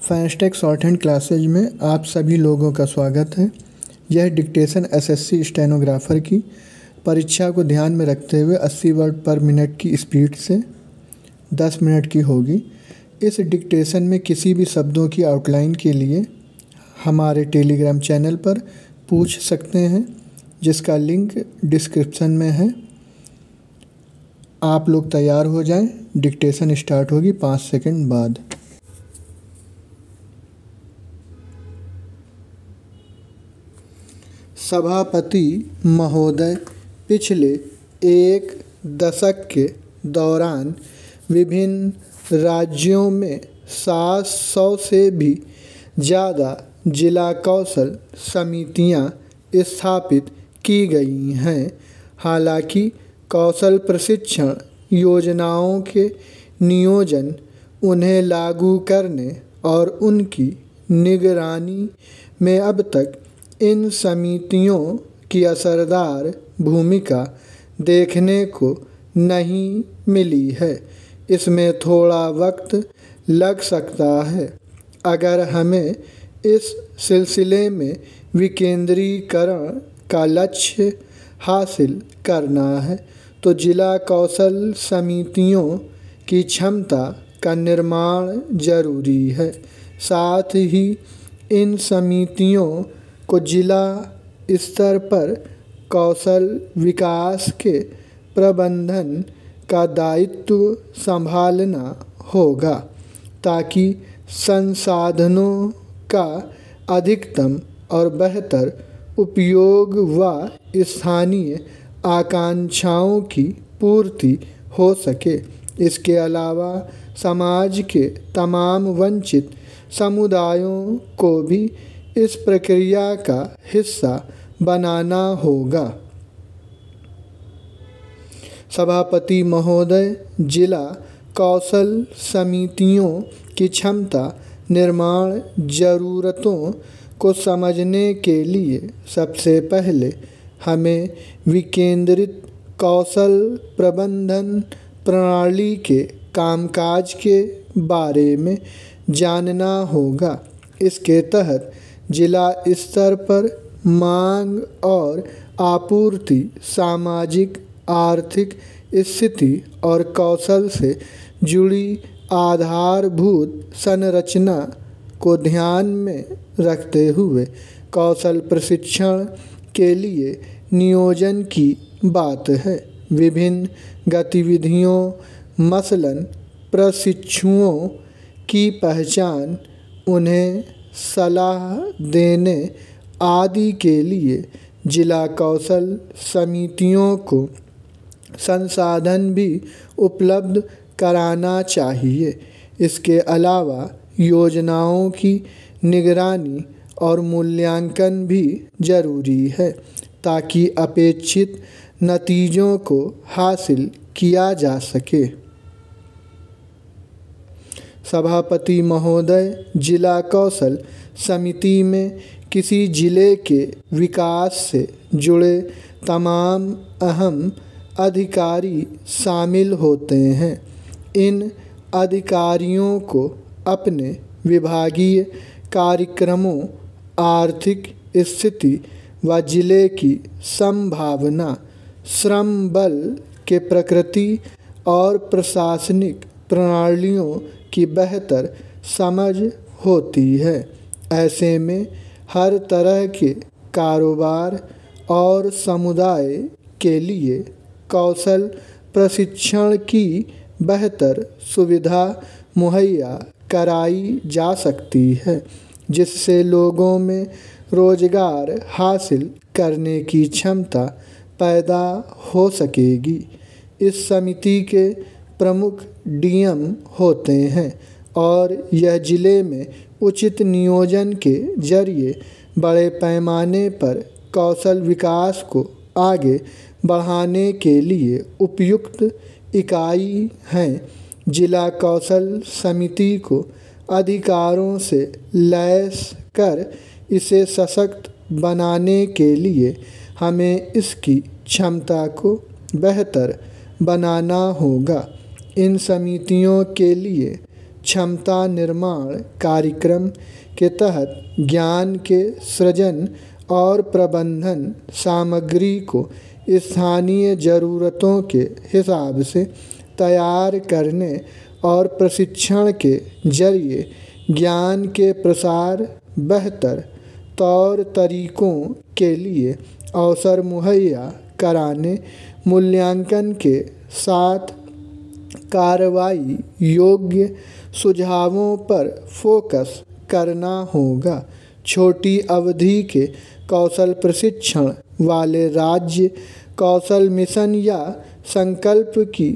फैंसटेक short hand classes में आप सभी लोगों का स्वागत है। यह डिक्टेशन एसएससी स्टेनोग्राफर की परीक्षा को ध्यान में रखते हुए 80 वर्ड पर मिनट की स्पीड से 10 मिनट की होगी। इस डिक्टेशन में किसी भी शब्दों की आउटलाइन के लिए हमारे टेलीग्राम चैनल पर पूछ सकते हैं, जिसका लिंक डिस्क्रिप्शन में है। आप लोग तैयार हो जाएं, डिक्टेशन स्टार्ट होगी 5 सेकंड बाद। सभापति महोदय, पिछले एक दशक के दौरान विभिन्न राज्यों में 700 से भी ज़्यादा जिला कौशल समितियां स्थापित की गई हैं। हालांकि कौशल प्रशिक्षण योजनाओं के नियोजन, उन्हें लागू करने और उनकी निगरानी में अब तक इन समितियों की असरदार भूमिका देखने को नहीं मिली है। इसमें थोड़ा वक्त लग सकता है। अगर हमें इस सिलसिले में विकेंद्रीकरण का लक्ष्य हासिल करना है तो जिला कौशल समितियों की क्षमता का निर्माण जरूरी है। साथ ही इन समितियों को जिला स्तर पर कौशल विकास के प्रबंधन का दायित्व संभालना होगा, ताकि संसाधनों का अधिकतम और बेहतर उपयोग व स्थानीय आकांक्षाओं की पूर्ति हो सके। इसके अलावा समाज के तमाम वंचित समुदायों को भी इस प्रक्रिया का हिस्सा बनाना होगा। सभापति महोदय, जिला कौशल समितियों की क्षमता निर्माण ज़रूरतों को समझने के लिए सबसे पहले हमें विकेंद्रित कौशल प्रबंधन प्रणाली के कामकाज के बारे में जानना होगा। इसके तहत जिला स्तर पर मांग और आपूर्ति, सामाजिक आर्थिक स्थिति और कौशल से जुड़ी आधारभूत संरचना को ध्यान में रखते हुए कौशल प्रशिक्षण के लिए नियोजन की बात है। विभिन्न गतिविधियों, मसलन प्रशिक्षुओं की पहचान, उन्हें सलाह देने आदि के लिए जिला कौशल समितियों को संसाधन भी उपलब्ध कराना चाहिए। इसके अलावा योजनाओं की निगरानी और मूल्यांकन भी जरूरी है, ताकि अपेक्षित नतीजों को हासिल किया जा सके। सभापति महोदय, जिला कौशल समिति में किसी जिले के विकास से जुड़े तमाम अहम अधिकारी शामिल होते हैं। इन अधिकारियों को अपने विभागीय कार्यक्रमों, आर्थिक स्थिति व जिले की संभावना, श्रम बल के प्रकृति और प्रशासनिक प्रणालियों की बेहतर समझ होती है। ऐसे में हर तरह के कारोबार और समुदाय के लिए कौशल प्रशिक्षण की बेहतर सुविधा मुहैया कराई जा सकती है, जिससे लोगों में रोजगार हासिल करने की क्षमता पैदा हो सकेगी। इस समिति के प्रमुख डीएम होते हैं और यह जिले में उचित नियोजन के जरिए बड़े पैमाने पर कौशल विकास को आगे बढ़ाने के लिए उपयुक्त इकाई हैं। जिला कौशल समिति को अधिकारों से लैस कर इसे सशक्त बनाने के लिए हमें इसकी क्षमता को बेहतर बनाना होगा। इन समितियों के लिए क्षमता निर्माण कार्यक्रम के तहत ज्ञान के सृजन और प्रबंधन सामग्री को स्थानीय ज़रूरतों के हिसाब से तैयार करने और प्रशिक्षण के जरिए ज्ञान के प्रसार, बेहतर तौर तरीकों के लिए अवसर मुहैया कराने, मूल्यांकन के साथ कार्रवाई योग्य सुझावों पर फोकस करना होगा। छोटी अवधि के कौशल प्रशिक्षण वाले राज्य कौशल मिशन या संकल्प की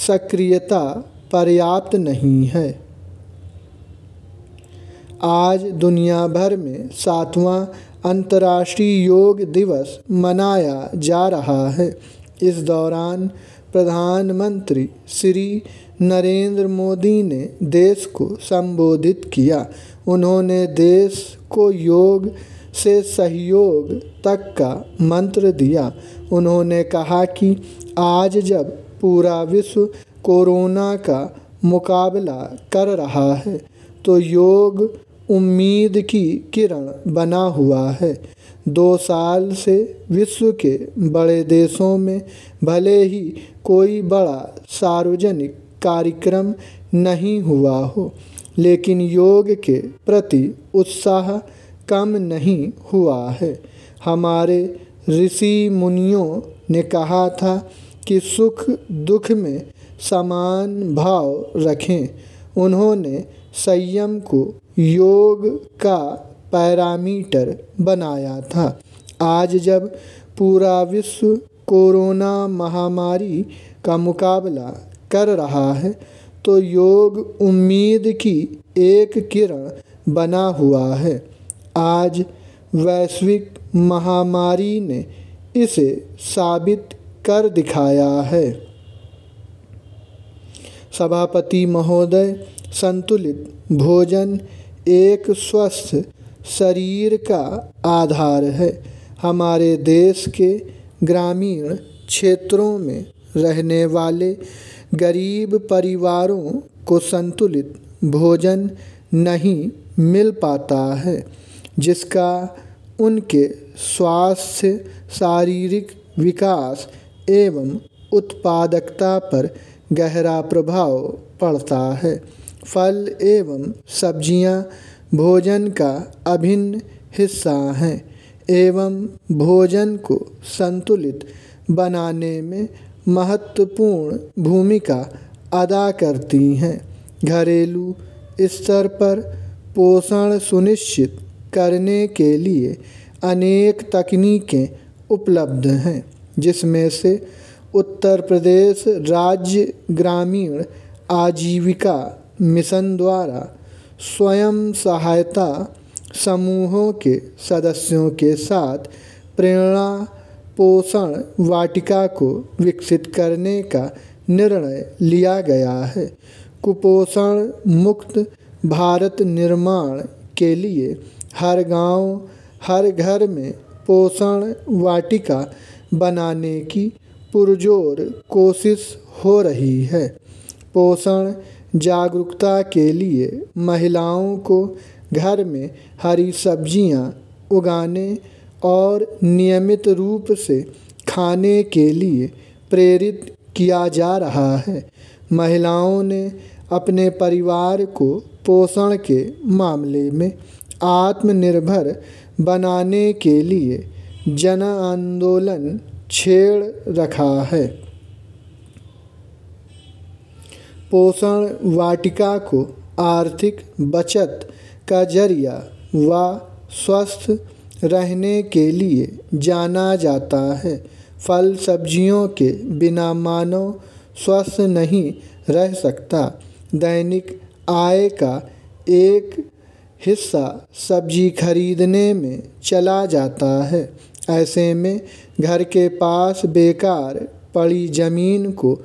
सक्रियता पर्याप्त नहीं है। आज दुनिया भर में 7वां अंतर्राष्ट्रीय योग दिवस मनाया जा रहा है। इस दौरान प्रधानमंत्री श्री नरेंद्र मोदी ने देश को संबोधित किया। उन्होंने देश को योग से सहयोग तक का मंत्र दिया। उन्होंने कहा कि आज जब पूरा विश्व कोरोना का मुकाबला कर रहा है तो योग उम्मीद की किरण बना हुआ है। 2 साल से विश्व के बड़े देशों में भले ही कोई बड़ा सार्वजनिक कार्यक्रम नहीं हुआ हो, लेकिन योग के प्रति उत्साह कम नहीं हुआ है। हमारे ऋषि मुनियों ने कहा था कि सुख दुख में समान भाव रखें। उन्होंने संयम को योग का पैरामीटर बनाया था। आज जब पूरा विश्व कोरोना महामारी का मुकाबला कर रहा है तो योग उम्मीद की एक किरण बना हुआ है। आज वैश्विक महामारी ने इसे साबित कर दिखाया है। सभापति महोदय, संतुलित भोजन एक स्वस्थ शरीर का आधार है। हमारे देश के ग्रामीण क्षेत्रों में रहने वाले गरीब परिवारों को संतुलित भोजन नहीं मिल पाता है, जिसका उनके स्वास्थ्य, शारीरिक विकास एवं उत्पादकता पर गहरा प्रभाव पड़ता है। फल एवं सब्जियां भोजन का अभिन्न हिस्सा हैं एवं भोजन को संतुलित बनाने में महत्वपूर्ण भूमिका अदा करती हैं। घरेलू स्तर पर पोषण सुनिश्चित करने के लिए अनेक तकनीकें उपलब्ध हैं, जिसमें से उत्तर प्रदेश राज्य ग्रामीण आजीविका मिशन द्वारा स्वयं सहायता समूहों के सदस्यों के साथ प्रेरणा पोषण वाटिका को विकसित करने का निर्णय लिया गया है। कुपोषण मुक्त भारत निर्माण के लिए हर गांव, हर घर में पोषण वाटिका बनाने की पुरजोर कोशिश हो रही है। पोषण जागरूकता के लिए महिलाओं को घर में हरी सब्जियां उगाने और नियमित रूप से खाने के लिए प्रेरित किया जा रहा है। महिलाओं ने अपने परिवार को पोषण के मामले में आत्मनिर्भर बनाने के लिए जन आंदोलन छेड़ रखा है। पोषण वाटिका को आर्थिक बचत का जरिया व स्वस्थ रहने के लिए जाना जाता है। फल सब्जियों के बिना मानव स्वस्थ नहीं रह सकता। दैनिक आय का एक हिस्सा सब्जी खरीदने में चला जाता है। ऐसे में घर के पास बेकार पड़ी ज़मीन को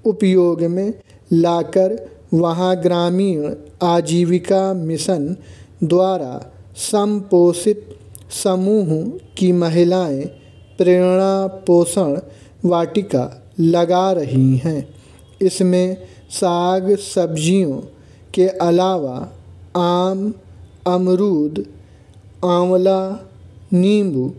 उपयोग में लाकर वहां ग्रामीण आजीविका मिशन द्वारा संपोषित समूह की महिलाएं प्रेरणा पोषण वाटिका लगा रही हैं। इसमें साग सब्जियों के अलावा आम, अमरूद, आंवला, नींबू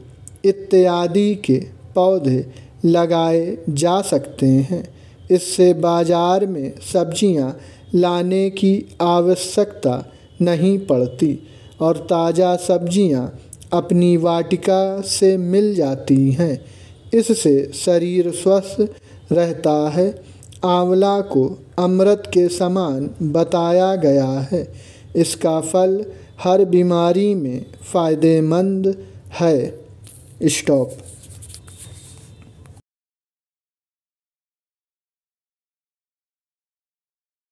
इत्यादि के पौधे लगाए जा सकते हैं। इससे बाज़ार में सब्जियां लाने की आवश्यकता नहीं पड़ती और ताज़ा सब्जियां अपनी वाटिका से मिल जाती हैं। इससे शरीर स्वस्थ रहता है। आंवला को अमृत के समान बताया गया है। इसका फल हर बीमारी में फ़ायदेमंद है। स्टॉप।